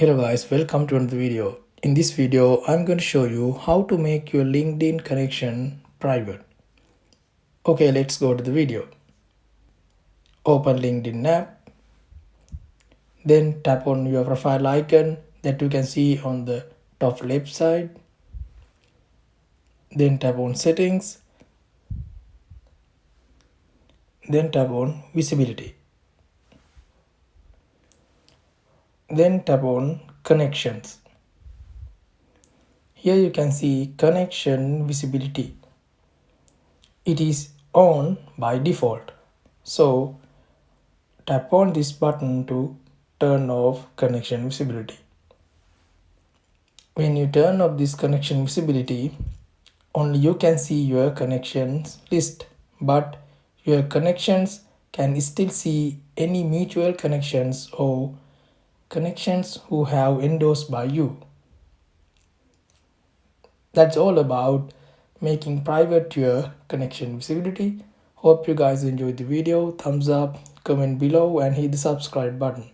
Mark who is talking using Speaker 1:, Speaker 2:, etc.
Speaker 1: Hello guys, welcome to another video. In this video, I'm going to show you how to make your LinkedIn connection private. Okay, let's go to the video. Open LinkedIn app, then tap on your profile icon that you can see on the top left side. Then tap on settings, then tap on visibility. Then tap on connections. Here you can see connection visibility. It is on by default. So tap on this button to turn off connection visibility. When you turn off this connection visibility, only you can see your connections list, but your connections can still see any mutual connections or connections who have endorsed by you. That's all about making private your connection visibility. Hope you guys enjoyed the video. Thumbs up, comment below and hit the subscribe button.